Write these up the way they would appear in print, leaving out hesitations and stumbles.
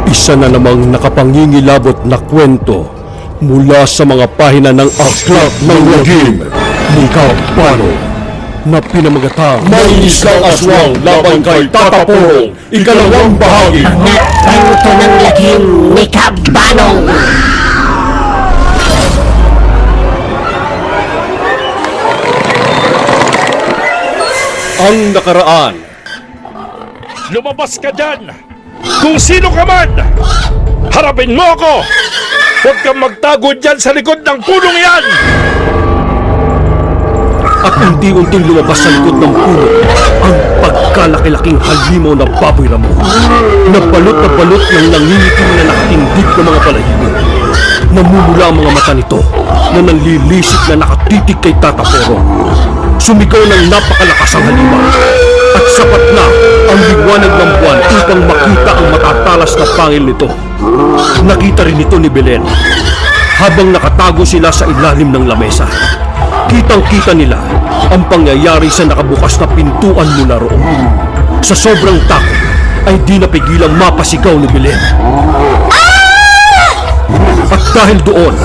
Isa na namang nakapangingilabot na kwento mula sa mga pahina ng Aklat ng Lagim ni Kabano na pinamagatang May Islang Aswang Laban kay Tatapurong, ikalawang bahagi. Kwento ng Lagim ni Kabano. Ang nakaraan. Lumabas ka dyan! Kung sino ka man! Harapin mo ako! Huwag kang magtago dyan sa likod ng punong yan! At unti-unting lumabas sa likod ng puno ang pagkalaki-laking halimaw na baboy ramo na balot ng nangingitim na nakatindig na mga balahibo. Namumula ang mga mata nito na nanlilisik na nakatitig kay Tataporo. Sumigaw ng napakalakas ang halimaw at sapat na ang liwanag ng buwan upang makita ang matatalas na pangil nito. Nakita rin ito ni Belen habang nakatago sila sa ilalim ng lamesa. Kitang-kita nila ang pangyayari sa nakabukas na pintuan mula roon. Sa sobrang takot ay di napigilang mapasigaw ni Belen. At dahil doon,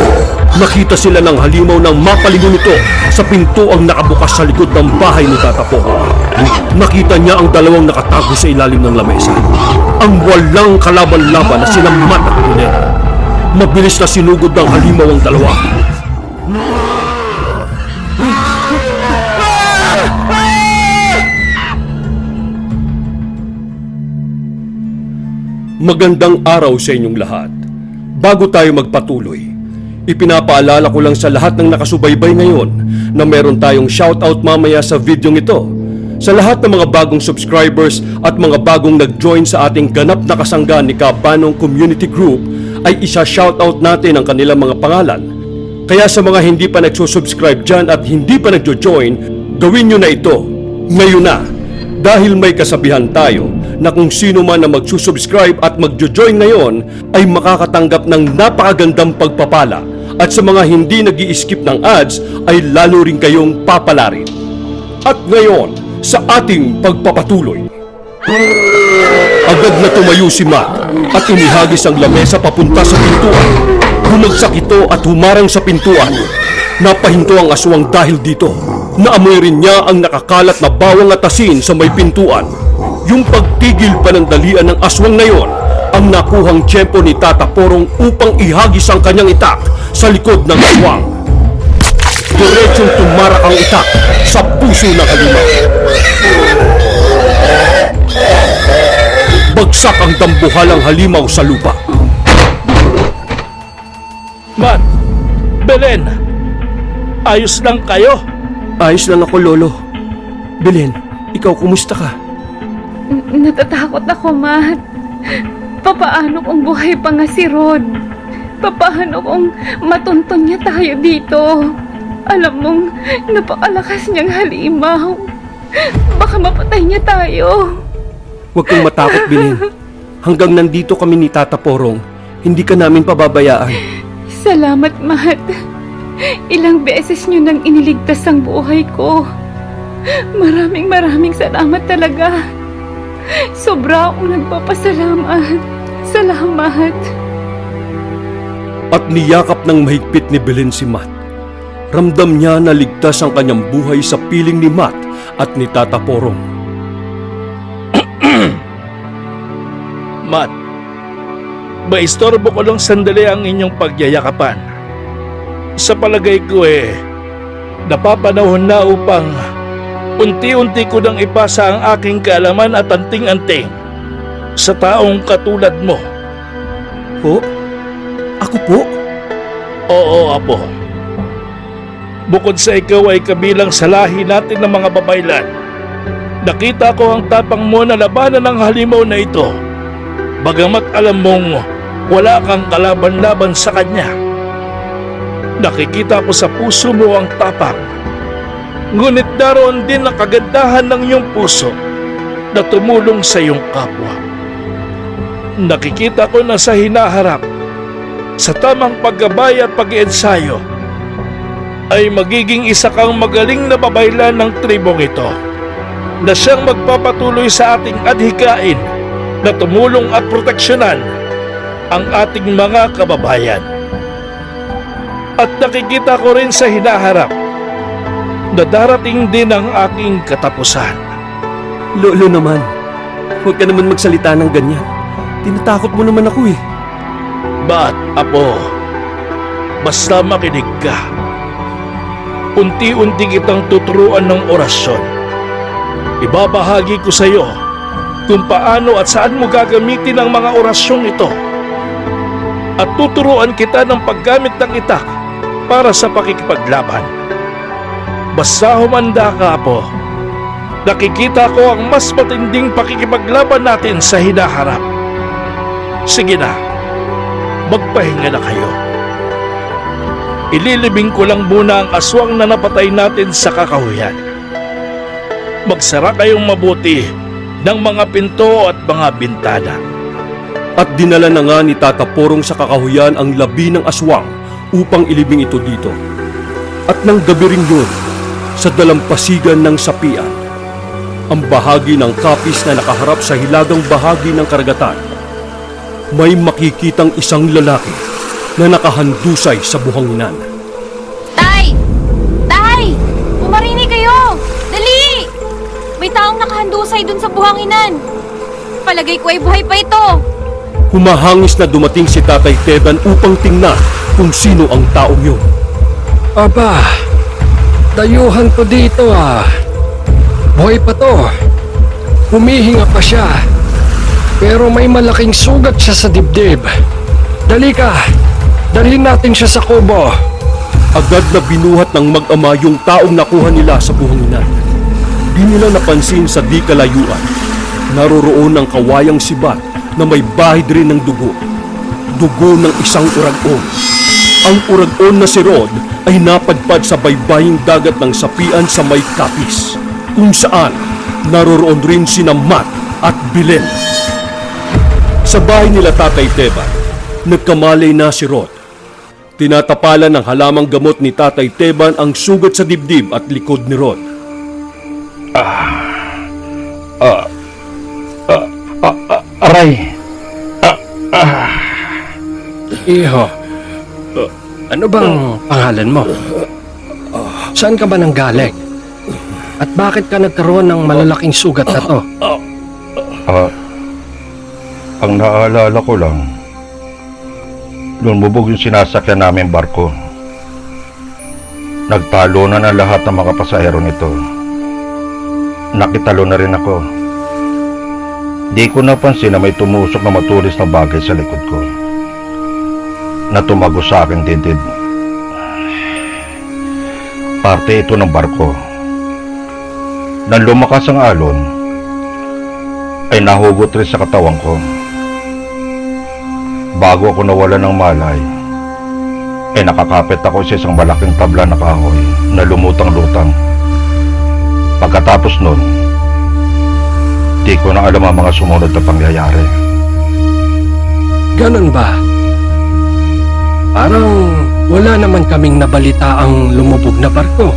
nakita sila ng halimaw ng mapalingon nito sa pintuang nakabukas sa likod ng bahay ni Tataporo. Nakita niya ang dalawang nakatago sa ilalim ng lamesa. Ang walang kalaban-laban na sila Matt at Belen. Mabilis na sinugod ng halimaw ang dalawa. Magandang araw sa inyong lahat. Bago tayo magpatuloy, ipinapaalala ko lang sa lahat ng nakasubaybay ngayon na meron tayong shoutout mamaya sa videong ito. Sa lahat ng mga bagong subscribers at mga bagong nag-join sa ating ganap na kasangga ni Kabanong Community Group ay isa-shoutout natin ang kanilang mga pangalan. Kaya sa mga hindi pa nagsusubscribe dyan at hindi pa nagjo-join, gawin nyo na ito ngayon na. Dahil may kasabihan tayo na kung sino man na magsusubscribe at magjo-join ngayon ay makakatanggap ng napakagandang pagpapala at sa mga hindi nag-i-skip ng ads ay lalo rin kayong papalarin. At ngayon, sa ating pagpapatuloy, agad na tumayo si Matt at inihagis ang lamesa papunta sa pintuan. Bumagsak ito at humarang sa pintuan. Napahinto ang aswang dahil dito. Naamoy rin niya ang nakakalat na bawang at asin sa may pintuan. Yung pagtigil panandalian ng aswang na yon ang nakuhang tiyempo ni Tataporong upang ihagis ang kanyang itak sa likod ng aswang. Diretsong tumarak ang itak sa puso ng halimaw. Bagsak ang dambuhalang halimaw sa lupa. Matt! Belen! Ayos lang kayo? Ayos lang ako, Lolo. Belen, ikaw kumusta ka? Natatakot ako, Matt. Papaano kung buhay pa nga si Rod? Papaano kung matunton niya tayo dito? Alam mong napakalakas niyang halimaw. Baka mapatay niya tayo. Huwag kang matakot, Belen. Hanggang nandito kami ni Tata Porong, hindi ka namin pababayaan. Salamat, Matt. Ilang beses niyo nang iniligtas ang buhay ko. Maraming salamat talaga. Sobra akong nagpapasalamat. Salamat. At niyakap ng mahigpit ni Belen si Matt. Ramdam niya na ligtas ang kanyang buhay sa piling ni Matt at ni Tata Porong. Matt, maistorbo ko lang sandali ang inyong pagyayakapan. Sa palagay ko napapanahon na upang unti-unti ko nang ipasa ang aking kaalaman at anting-anting sa taong katulad mo. Po? Ako po? Oo, Apo. Bukod sa ikaw ay kabilang sa lahi natin ng mga babaylan, nakita ko ang tapang mo na labanan ng halimaw na ito, bagamat alam mong wala kang kalaban-laban sa kanya. Nakikita ko sa puso mo ang tapang, ngunit daroon din ang kagandahan ng iyong puso na tumulong sa iyong kapwa. Nakikita ko na sa hinaharap, sa tamang paggabay at pag-iensayo, ay magiging isa kang magaling na babaylan ng tribong ito na siyang magpapatuloy sa ating adhikain na tumulong at proteksyonan ang ating mga kababayan. At nakikita ko rin sa hinaharap na darating din ang aking katapusan. Lolo naman, huwag ka naman magsalita ng ganyan. Tinatakot mo naman ako eh. Ba't, Apo? Basta makinig ka. Unti-unti kitang tuturuan ng orasyon. Ibabahagi ko sa iyo kung paano at saan mo gagamitin ang mga orasyong ito. At tuturuan kita ng paggamit ng itak para sa pakikipaglaban. Basta humanda ka, Apo. Nakikita ko ang mas matinding pakikipaglaban natin sa hinaharap. Sige na, magpahinga na kayo. Ililibing ko lang muna ang aswang na napatay natin sa kakahuyan. Magsara kayong mabuti ng mga pinto at mga bintana. At dinala na nga ni Tata Porong sa kakahuyan ang labi ng aswang upang ilibing ito dito. At nang gabi rin yun, sa dalampasigan ng sapian, ang bahagi ng kapis na nakaharap sa hilagang bahagi ng karagatan, may makikitang isang lalaki na nakahandusay sa buhanginan. Tay! Tay! Umarinig kayo! Dali! May taong nakahandusay dun sa buhanginan. Palagay ko ay buhay pa ito. Humahangis na dumating si Tatay Teban upang tingnan kung sino ang taong yun. Aba, dayuhan to dito ah. Buhay pa to. Humihinga pa siya. Pero may malaking sugat siya sa dibdib. Dali ka, dalhin natin siya sa kubo. Agad na binuhat ng mag-ama yung taong nakuha nila sa buhanginan. Di nila napansin sa di kalayuan. Naroroon ang kawayang sibat na may bahid rin ng dugo. Dugo ng isang urag-on. Ang urag-on na si Rod ay napadpad sa baybaying dagat ng sapian sa may kapis, kung saan naroroon rin sina Matt at Bilen. Sa bahay nila Tatay Teban, nagkamalay na si Rod. Tinatapalan ng halamang gamot ni Tatay Teban ang sugat sa dibdib at likod ni Rod. Aray! Iho, ano bang pangalan mo? Saan ka ba nanggaling? At bakit ka nagkaroon ng malalaking sugat na to? Ang naalala ko lang, lumubog yung sinasakyan namin barko. Nagtalo na ng lahat ng mga pasahero nito. Nakitalo na rin ako. Di ko napansin na may tumusok na matulis na bagay sa likod ko, na tumago sa akin dibdib. Parte ito ng barko. Nang lumakas ang alon, ay nahugot rin sa katawan ko. Bago ako nawala ng malay, ay nakakapit ako sa isang malaking tabla na kahoy na lumutang-lutang. Pagkatapos nun, di ko na alam ang mga sumunod na pangyayari. Ganon ba? Parang wala naman kaming nabalita ang lumubog na barko.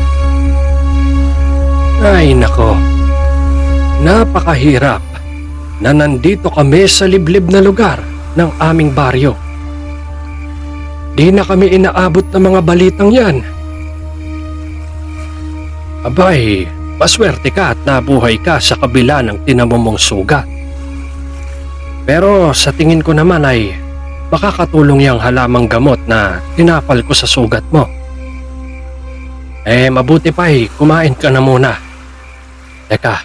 Ay nako, napakahirap na nandito kami sa liblib na lugar ng aming baryo. Di na kami inaabot ng mga balitang yan. Abay, paswerte ka at nabuhay ka sa kabila ng tinamumong sugat. Pero sa tingin ko naman ay makakatulong yung halamang gamot na tinapal ko sa sugat mo. Mabuti pa kumain ka na muna. Teka.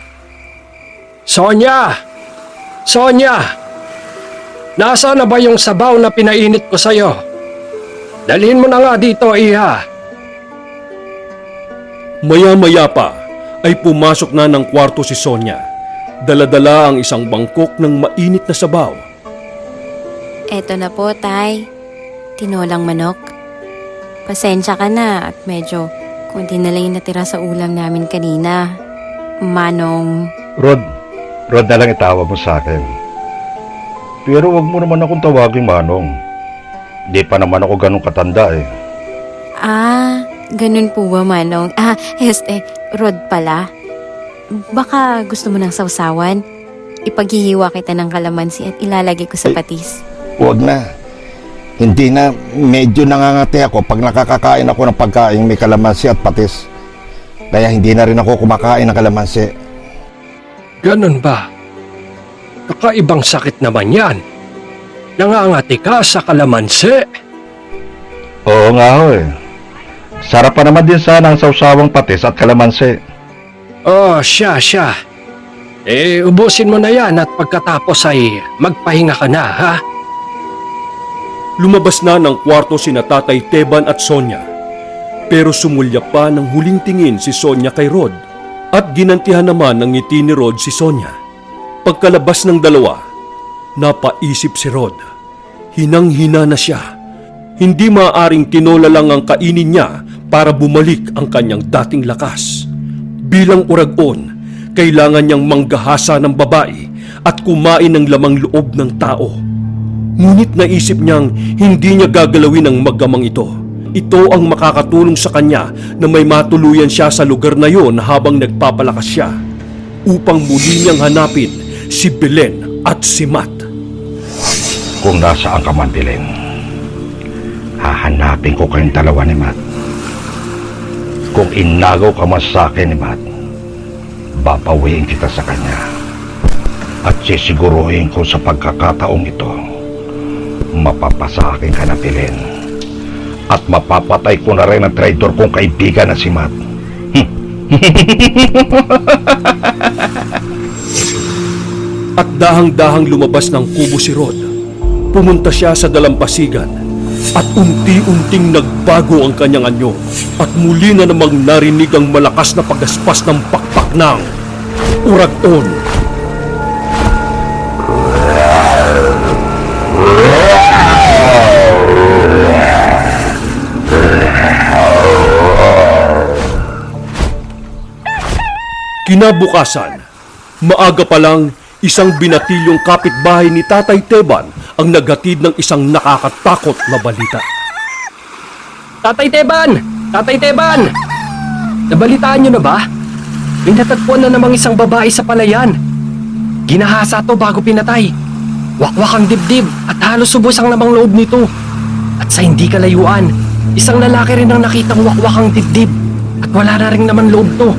Sonia! Sonia! Nasaan na ba yung sabaw na pinainit ko sa'yo? Dalhin mo na nga dito, iha. Maya-maya pa ay pumasok na ng kwarto si Sonia. Dala-dala ang isang bangkok ng mainit na sabaw. Eto na po, Tay. Tinolang manok. Pasensya ka na at medyo kunti na lang yung natira sa ulam namin kanina. Manong... Rod na lang itawag mo sa akin. Pero wag mo naman akong tawagin Manong. Di pa naman ako ganun katanda eh. Ganun po ba, Manong? Rod pala. Baka gusto mo ng sausawan? Ipaghihiwa kita ng kalamansi at ilalagay ko sa patis. Wag na. Hindi na, medyo nangangati ako pag nakakakain ako ng pagkain may kalamansi at patis. Kaya hindi na rin ako kumakain ng kalamansi. Ganun ba? Kakaibang sakit naman yan. Nangangati ka sa kalamansi. Oo nga ho eh. Sarap pa naman din sana ang sausawang patis at kalamansi. Oh, siya. Ubusin mo na yan at pagkatapos ay magpahinga ka na, ha? Lumabas na ng kwarto sina Tatay Teban at Sonia. Pero sumulya pa ng huling tingin si Sonia kay Rod at ginantihan naman ng ngiti ni Rod si Sonia. Pagkalabas ng dalawa, napaisip si Rod. Hinang-hina na siya. Hindi maaaring tinola lang ang kainin niya para bumalik ang kanyang dating lakas. Bilang uragon, kailangan niyang manggahasa ng babae at kumain ng lamang loob ng tao. Ngunit naisip niyang hindi niya gagalawin ang magamang ito. Ito ang makakatulong sa kanya na may matuluyan siya sa lugar na yon habang nagpapalakas siya upang muli niyang hanapin si Belen at si Matt. Kung nasaan ka man, Belen, hahanapin ko kayong dalawa ni Matt. Kung inagaw ka man sa akin ni Matt, babawiin kita sa kanya. At sisiguruhin ko sa pagkakataong ito, mapapasa akin ka na, Belen. At mapapatay ko na rin ang traidor kong kaibigan na si Matt. At dahang-dahang lumabas ng kubo si Rod. Pumunta siya sa dalampasigan at unti-unting nagbago ang kanyang anyo at muli na namang narinig ang malakas na pagaspas ng pakpak ng uragon. Kinabukasan, maaga pa lang, isang binatilyong kapitbahay ni Tatay Teban ang naghatid ng isang nakakatakot na balita. Tatay Teban! Tatay Teban! Nabalitaan niyo na ba? May natagpuan na namang isang babae sa palayan. Ginahasa to bago pinatay. Wakwak ang dibdib at halos subos ang lamang loob nito. At sa hindi kalayuan, isang lalaki rin ang nakitang wakwak ang dibdib at wala na rin naman loob to.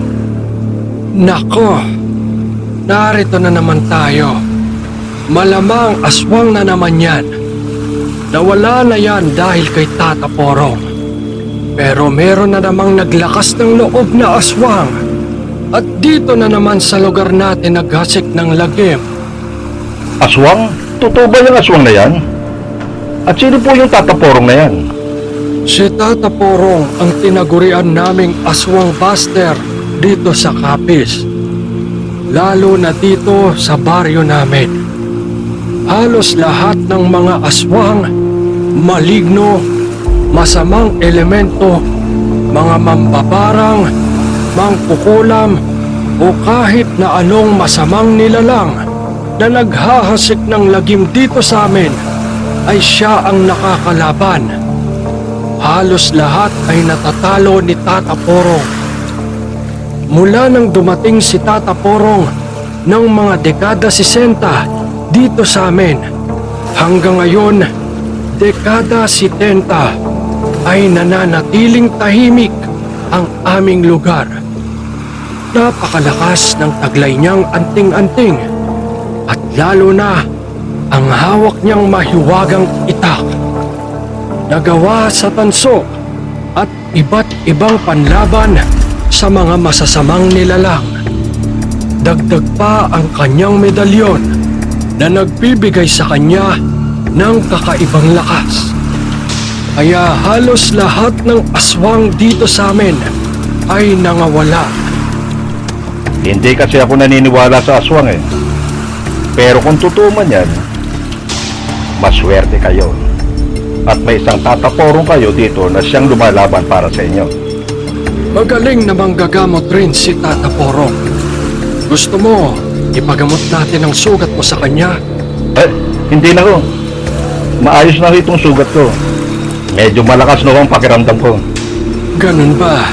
Nako, narito na naman tayo. Malamang aswang na naman yan. Nawala na yan dahil kay Tata Porong. Pero meron na namang naglakas ng loob na aswang. At dito na naman sa lugar natin naghasik ng lagim. Aswang? Totoo ba yung aswang na yan? At sino po yung tataporong na yan? Si Tata Porong ang tinagurian naming aswang buster dito sa Capiz. Lalo na dito sa baryo namin. Halos lahat ng mga aswang, maligno, masamang elemento, mga mambabarang, mangkukulam, o kahit na anong masamang nilalang na naghahasik ng lagim dito sa amin ay siya ang nakakalaban. Halos lahat ay natatalo ni Tata Porong. Mula nang dumating si Tata Porong ng mga dekada 60 dito sa amin, hanggang ngayon, dekada 70 ay nananatiling tahimik ang aming lugar. Napakalakas ng taglay niyang anting-anting at lalo na ang hawak niyang mahiwagang itak. Nagawa sa tanso at iba't ibang panlaban sa mga masasamang nilalang. Dagdag pa ang kanyang medalyon na nagbibigay sa kanya ng kakaibang lakas. Kaya halos lahat ng aswang dito sa amin ay nangawala. Hindi kasi ako naniniwala sa aswang eh. Pero kung totoo man yan, maswerte kayo. At may isang tataporong kayo dito na siyang lumalaban para sa inyo. Magaling namang gagamot rin si Tata Porong. Gusto mo, ipagamot natin ang sugat mo sa kanya? Hindi na ho. Maayos na ho itong sugat ko. Medyo malakas na ho ang pakiramdam ko. Ganun ba?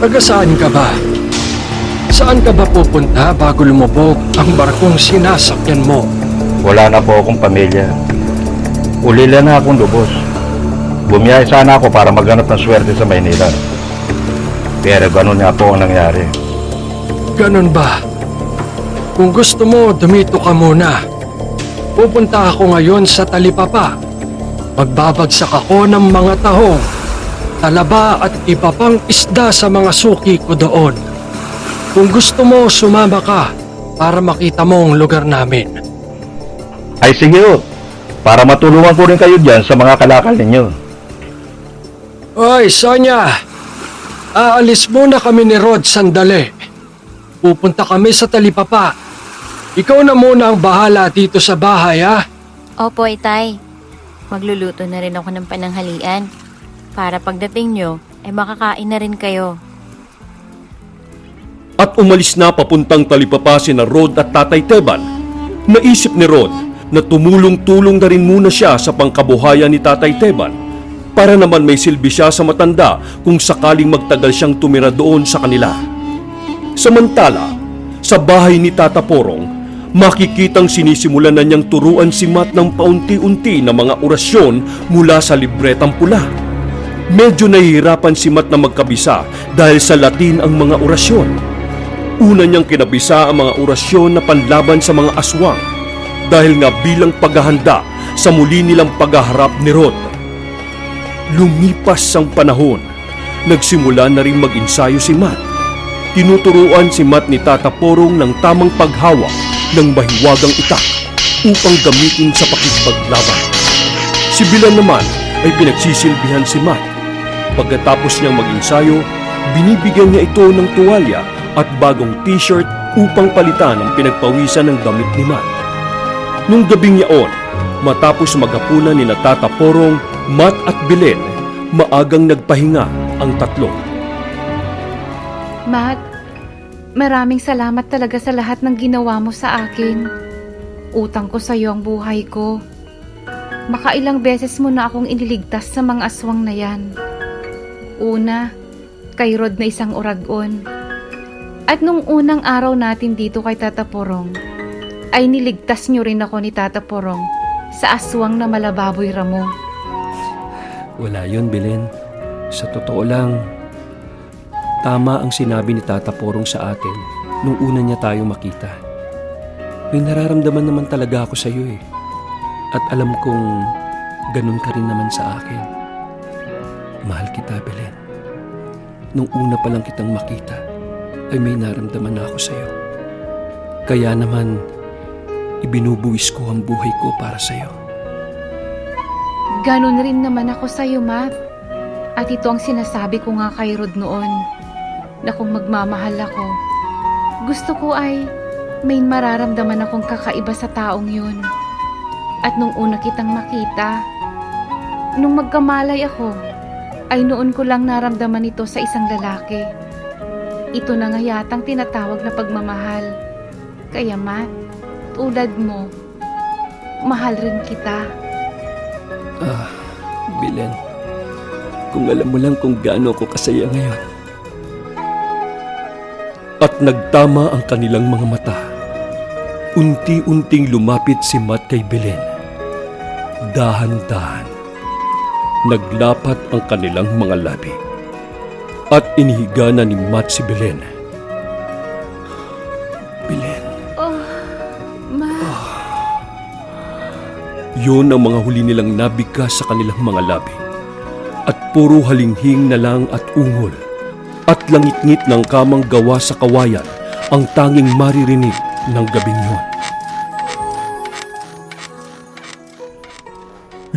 Taga saan ka ba? Saan ka ba pupunta bago lumubog ang barkong sinasakyan mo? Wala na po akong pamilya. Ulila na akong lubos. Bumiyahe sana ako para maghanap ng swerte sa Maynila. Pero ganun nga po ang nangyari. Ganun ba? Kung gusto mo, dumito ka muna. Pupunta ako ngayon sa Talipapa. Magbabagsak ako ng mga tahong, talaba at iba pang isda sa mga suki ko doon. Kung gusto mo, sumama ka para makita mo ang lugar namin. Ay sige ho, para matulungan ko rin kayo dyan sa mga kalakal ninyo. Oy, Sonia! Aalis muna kami ni Rod sandali. Pupunta kami sa Talipapa. Ikaw na muna ang bahala dito sa bahay, ha? Opo, Itay. Magluluto na rin ako ng pananghalian. Para pagdating nyo, ay makakain na rin kayo. At umalis na papuntang Talipapa sina Rod at Tatay Teban. Naisip ni Rod na tumulong-tulong na rin muna siya sa pangkabuhayan ni Tatay Teban para naman may silbi siya sa matanda kung sakaling magtagal siyang tumira doon sa kanila. Samantala, sa bahay ni Tata Porong, makikitang sinisimulan na niyang turuan si Matt ng paunti-unti na mga orasyon mula sa libretang pula. Medyo nahihirapan si Matt na magkabisa dahil sa Latin ang mga orasyon. Una niyang kinabisa ang mga orasyon na panlaban sa mga aswang dahil nga bilang paghahanda sa muli nilang paghaharap ni Rod. Lumipas ang panahon, nagsimula na rin mag-ensayo si Matt. Tinuturuan si Matt ni Tata Porong ng tamang paghawak ng mahiwagang itak upang gamitin sa pakikipaglaban. Si Bilan naman ay pinagsisilbihan si Matt. Pagkatapos niyang mag-ensayo, binibigyan niya ito ng tuwalya at bagong t-shirt upang palitan ang pinagpawisan ng damit ni Matt. Nung gabing yaon, matapos maghapunan ni Tata Porong, Matt at Belen, maagang nagpahinga ang tatlo. Matt, maraming salamat talaga sa lahat ng ginawa mo sa akin. Utang ko sa iyo ang buhay ko. Makailang beses mo na akong iniligtas sa mga aswang na yan. Una, kay Rod na isang oragon. At nung unang araw natin dito kay Tata Porong, ay niligtas niyo rin ako ni Tata Porong sa aswang na malababoy ramo. Wala yun, Belen. Sa totoo lang, tama ang sinabi ni Tata Porong sa atin nung una niya tayo makita. May nararamdaman naman talaga ako sa iyo eh. At alam kong ganun ka rin naman sa akin. Mahal kita, Belen. Nung una pa lang kitang makita, ay may naramdaman na ako sa iyo. Kaya naman, ibinubuwis ko ang buhay ko para sa iyo. Ganon rin naman ako sa iyo, Matt. At ito ang sinasabi ko nga kay Rod noon, na kung magmamahal ako, gusto ko ay may mararamdaman akong kakaiba sa taong yun. At nung una kitang makita, nung magkamalay ako, ay noon ko lang naramdaman ito sa isang lalaki. Ito na nga yatang tinatawag na pagmamahal. Kaya Matt, tulad mo, mahal rin kita. Belen, kung alam mo lang kung gaano ako kasaya ngayon. At nagtama ang kanilang mga mata. Unti-unting lumapit si Matt kay Belen. Dahan-dahan, naglapat ang kanilang mga labi. At inihiga na ni Matt si Belen. Belen. Matt. Yun ang mga huli nilang nabigkas sa kanilang mga labi. At puro halinghing na lang at ungol. At langit-ngit ng kamang gawa sa kawayan ang tanging maririnig ng gabing yun.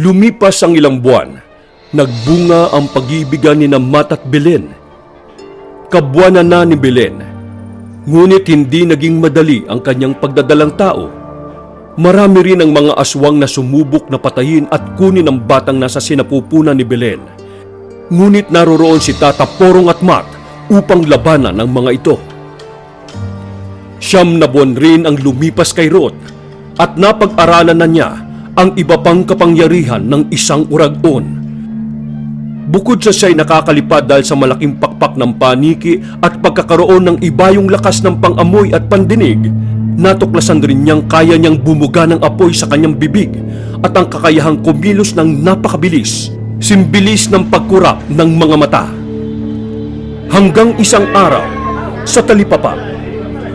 Lumipas ang ilang buwan, nagbunga ang pag-iibigan ni Matt at Belen. Kabuwanan na ni Belen, ngunit hindi naging madali ang kanyang pagdadalang tao. Marami rin ang mga aswang na sumubok na patayin at kunin ang batang nasa sinapupunan ni Belen. Ngunit naroroon si Tata Porong at Matt upang labanan ang mga ito. 9 na buwan rin ang lumipas kay Rod at napag-aralan na niya ang iba pang kapangyarihan ng isang uragon. Bukod sa siya'y nakakalipad dahil sa malaking pakpak ng paniki at pagkakaroon ng ibayong lakas ng pangamoy at pandinig, natuklasan rin niyang kaya niyang bumuga ng apoy sa kanyang bibig at ang kakayahang kumilos ng napakabilis, simbilis ng pagkurap ng mga mata. Hanggang isang araw, sa talipapa,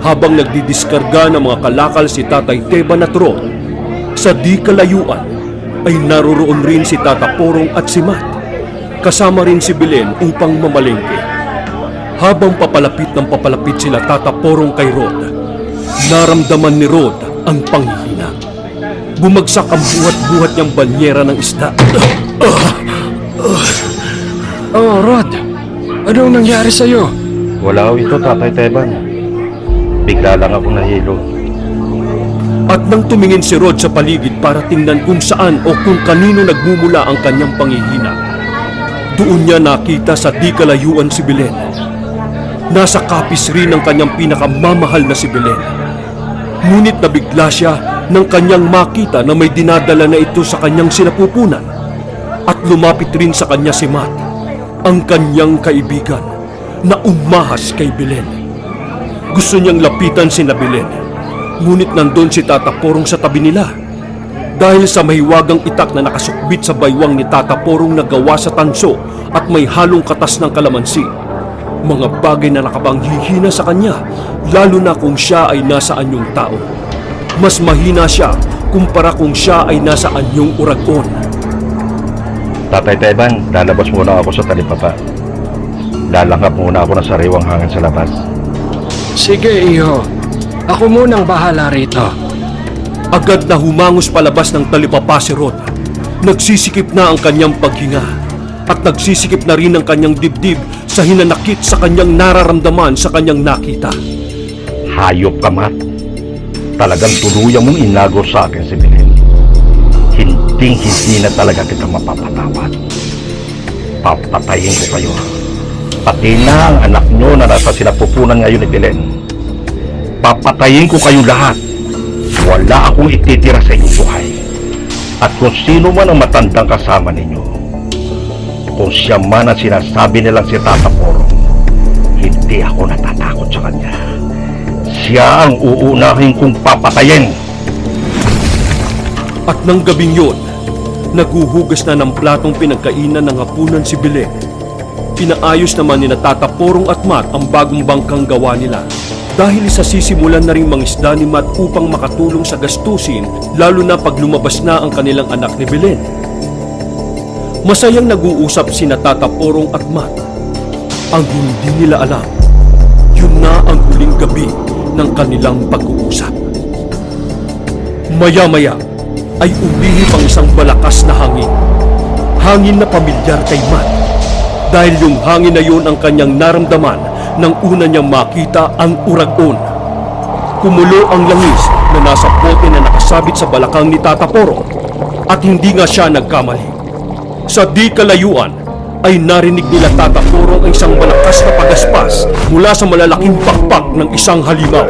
habang nagdidiskarga ng mga kalakal si Tatay Teban at Rod, sa di kalayuan ay naroroon rin si Tata Porong at si Matt. Kasama rin si Belen upang mamalengke. Habang papalapit ng papalapit sila Tata Porong kay Rod, naramdaman ni Rod ang panghihina. Bumagsak ang buhat-buhat niyang banyera ng isda. Oh, Rod. Anong nangyari sa'yo? Wala ho ito, Tatay Teban. Bigla lang ako nahilo. At nang tumingin si Rod sa paligid para tingnan kung saan o kung kanino nagmumula ang kanyang panghihina, doon niya nakita sa di kalayuan si Belen. Nasa kapis rin ang kanyang pinakamamahal na si Belen. Ngunit nabigla siya nang kanyang makita na may dinadala na ito sa kanyang sinapupunan. At lumapit rin sa kanya si Matt, ang kanyang kaibigan, na umahas kay Belen. Gusto niyang lapitan si Belen, ngunit nandun si Tata Porong sa tabi nila. Dahil sa mahiwagang itak na nakasukbit sa baywang ni Tata Porong na gawa sa tanso at may halong katas ng kalamansi, mga bagay na nakapanghihina sa kanya, lalo na kung siya ay nasa anyong tao. Mas mahina siya kumpara kung siya ay nasa anyong uragon. Tatay Teban, lalabas muna ako sa talipapa. Lalangap muna ako ng sariwang hangin sa labas. Sige, iho. Ako munang bahala rito. Agad na humangos palabas ng talipapa si Rod. Nagsisikip na ang kanyang paghinga at nagsisikip na rin ang kanyang dibdib sa hinanakit sa kanyang nararamdaman sa kanyang nakita. Hayop ka, Matt. Talagang tuluyan mong inagor sa akin si Belen. Hindi na talaga kita mapapatawad. Papatayin ko kayo. Pati na ang anak nyo na nasa sinapupunan ngayon ni Belen. Papatayin ko kayo lahat. Wala akong ititira sa inyong buhay. At kung sino man ang matandang kasama ninyo, kung siya man ang sinasabi nilang si Tata Porong, hindi ako natatakot sa kanya. Siya ang uunahin kong papatayin. At nang gabing yun, naguhugas na ng platong pinagkainan ng hapunan si Belen. Pinaayos naman ni Tata Porong at Matt ang bagong bangkang gawa nila. Dahil sa sisimulan na ring mangisda ni Matt upang makatulong sa gastusin, lalo na pag lumabas na ang kanilang anak ni Belen. Masayang nag-uusap sina Tata Porong at Matt. Ang hindi nila alam, yun na ang huling gabi ng kanilang pag-uusap. Maya-maya ay umihip ang isang malakas na hangin. Hangin na pamilyar kay Matt. Dahil yung hangin na yun ang kanyang naramdaman nang una niyang makita ang uragon. Kumulo ang langis na nasa bote na nakasabit sa balakang ni Tata Porong. At hindi nga siya nagkamali. Sa di kalayuan ay narinig nila Tata Porong ang isang malakas na pagaspas mula sa malalaking pakpak ng isang halimaw.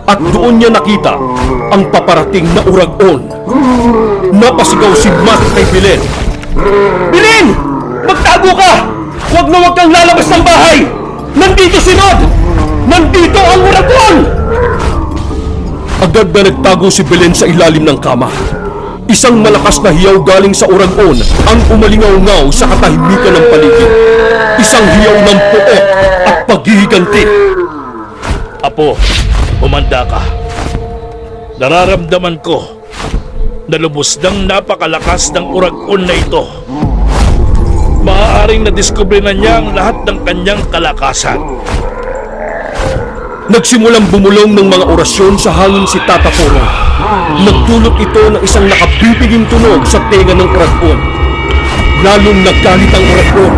At doon niya nakita ang paparating na uragon. Napasigaw si Matt kay Belen. Belen! Magtago ka! Huwag na huwag kang lalabas ng bahay! Nandito si Rod! Nandito ang uragon! Agad na nagtago si Belen sa ilalim ng kama. Isang malakas na hiyaw galing sa uragon ang umalingaw-ngaw sa katahimikan ng paligid. Isang hiyaw ng puot at paghihiganti. Apo, umanda ka. Nararamdaman ko na lubos ng napakalakas ng uragon na ito. Maaaring nadiskubre na niya ang lahat ng kanyang kalakasan. Nagsimulang bumulong ng mga orasyon sa hangin si Tata Porong. Nagdulot ito ng isang nakabibiging tunog sa tenga ng uragon. Lalong naggalit ang uragon.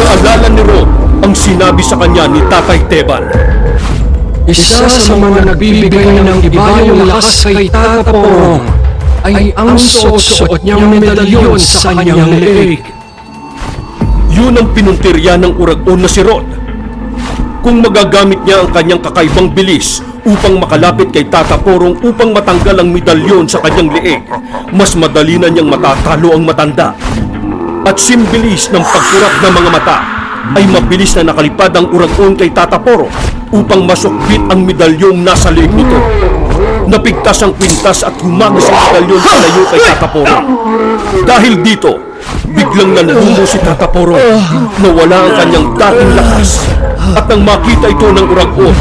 Naalala ni Rod ang sinabi sa kanya ni Tatay Teban. Isa sa mga nagbibigay ng ibayong lakas kay Tata Porong ay ang suot-suot niyang medalyon sa kanyang leeg. Yun ang pinuntirya ng uragon na si Rod. Kung magagamit niya ang kanyang kakaibang bilis upang makalapit kay Tata Porong upang matanggal ang medalyon sa kanyang leeg, mas madali na niyang matatalo ang matanda. At simbilis ng pagkurap ng mga mata ay mabilis na nakalipad ang uragon kay Tata Porong. upang masukbit ang medalyong nasa leeg nito. Napigtas ang kwintas at humagis ang medalyon palayo kay Tata Porong. Dahil dito, biglang nanlumo si Tata Porong. Nawala ang kanyang dating lakas. At nang makita ito ng Uragon,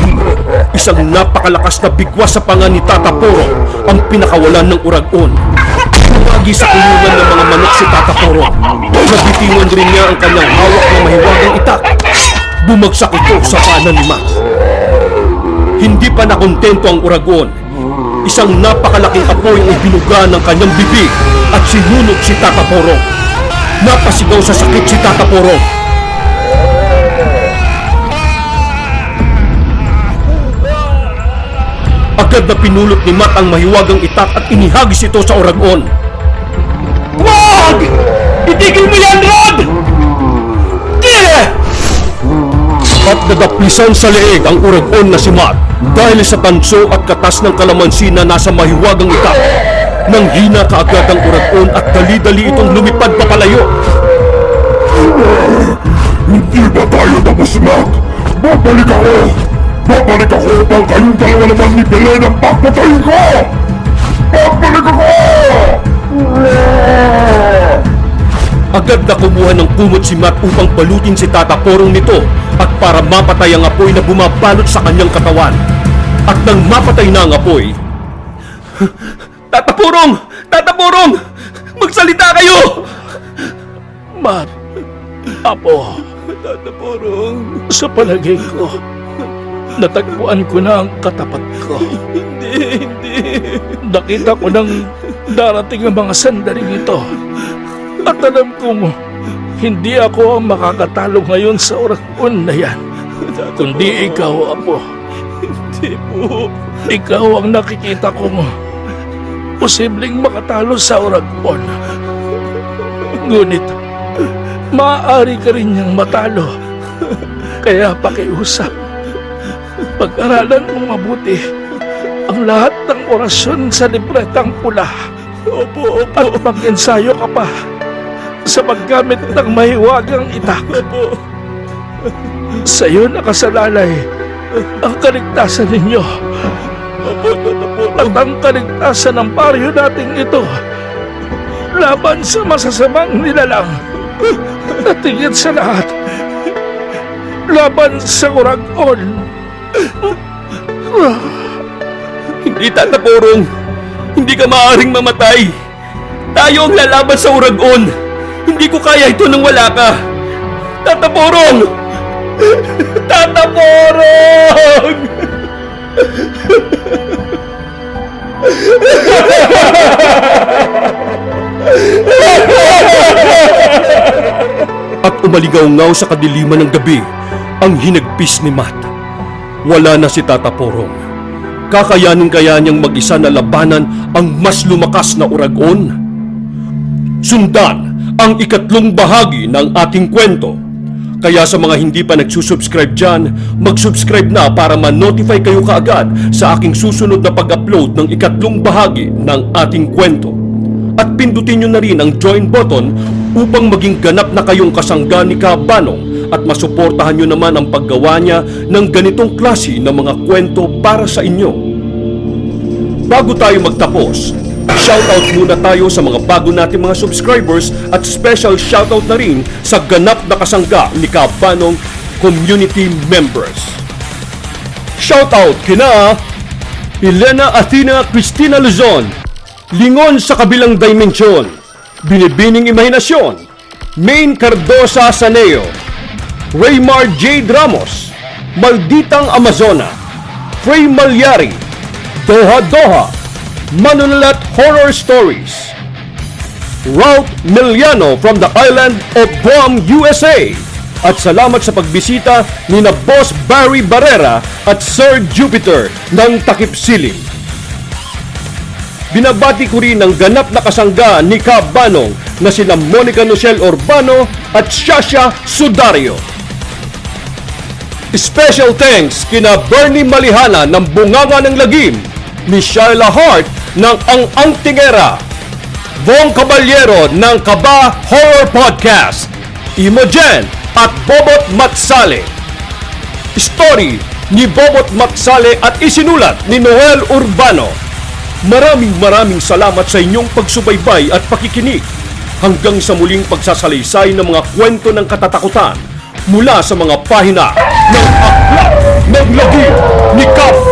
isang napakalakas na bigwas sa panga ni Tata Porong ang pinakawalan ng Uragon. Tumagi sa kulungan ng mga manok si Tata Porong. Nabitingan rin niya ang kanyang hawak na mahiwagang itak. Bumagsak ito sa paanan ni Matt. Hindi pa nakontento ang Uragon. Isang napakalaking apoy ang ibinuga ng kanyang bibig at sinunog si Tata Porong. Napasigaw sa sakit si Tata Porong. Agad na pinulot ni Matt ang mahiwagang itak at inihagis ito sa Uragon. Wag! Itigil mo yan, Rod! At nadaplisan sa leeg ang Uragon na si Matt dahil sa tanso at katas ng kalamansi na nasa mahiwagang itak. Nang hina kaagad ang Uragon at dali-dali itong lumipad papalayo. Hindi ba tayo tapos, Mac? Babalik ako! Babalik ako upang kayong dalawa naman ni Belen ang papatayin ko! Babalik ako! Agad na kumuha ng kumot si Matt upang balutin si Tata Porong nito at para mapatay ang apoy na bumabalot sa kanyang katawan. At nang mapatay na ang apoy, Tata Porong! Tata Porong! Magsalita kayo! Matt, Apo, Tata Porong, sa palagay ko, natagpuan ko na ang katapat ko. Hindi. Nakita ko nang darating ang mga sandaling ito. At alam kong hindi ako ang makakatalo ngayon sa Uragon na yan. Kundi ikaw, Apo. Hindi po. Ikaw ang nakikita kong posibleng makatalo sa Uragon. Ngunit, maaari ka rin niyang matalo. Kaya pakiusap. Pag-aralan mong mabuti ang lahat ng orasyon sa libretang pula. Opo. At mag-ensayo ka pa sa paggamit ng mahiwagang itak. Opo. Sa iyo nakasalalay ang kaligtasan ninyo. Opo. At ang kaligtasan ng baryo natin ito laban sa masasamang nilalang. At higit sa lahat, laban sa Uragon. Hindi, Tata Porong. Hindi ka maaaring mamatay. Tayo ang lalaban sa Uragon. Hindi ko kaya ito nang wala ka. Tata Porong! Tata Porong! At umaligaw-ngaw sa kadiliman ng gabi ang hinagpis ni Matt. Wala na si Tata Porong. Kakayanin kaya niyang mag-isa na labanan ang mas lumakas na Uragon? Sundan ang ikatlong bahagi ng ating kwento. Kaya sa mga hindi pa nagsusubscribe dyan, mag-subscribe na para ma-notify kayo kaagad sa aking susunod na pag-upload ng ikatlong bahagi ng ating kwento. At pindutin nyo na rin ang join button upang maging ganap na kayong kasangga ni Kabanong at masuportahan nyo naman ang paggawa niya ng ganitong klase ng mga kwento para sa inyo. Bago tayo magtapos, shoutout muna tayo sa mga bago nating mga subscribers at special shoutout na rin sa ganap na kasangga ni Kabanong community members. Shoutout kina Elena Athena Cristina Luzon, Lingon sa Kabilang Dimensyon, Binibining Imahinasyon, Main Cardosa Saneo, Raymar J. Ramos, Malditang Amazona, Frey Malyari, Doha Doha, Manulat Horror Stories, Ralph Miliano from the island of Guam, USA. At salamat sa pagbisita ni na Boss Barry Barrera at Sir Jupiter ng Takip Silim. Binabati ko rin ang ganap na kasangga ni Kabanong na sina Monica Nocel Urbano at Shasha Sudario. Special thanks kina Bernie Malihana ng Bunganga ng Lagim, ni Shyla Hart ng Ang Tingera, Von Caballero ng Kaba Horror Podcast, Imogen at Bobot Matsale. Story ni Bobot Maksale at isinulat ni Noel Urbano. Maraming salamat sa inyong pagsubaybay at pakikinig. Hanggang sa muling pagsasalaysay ng mga kwento ng katatakutan mula sa mga pahina ng Aklat ng Lagim ni Kap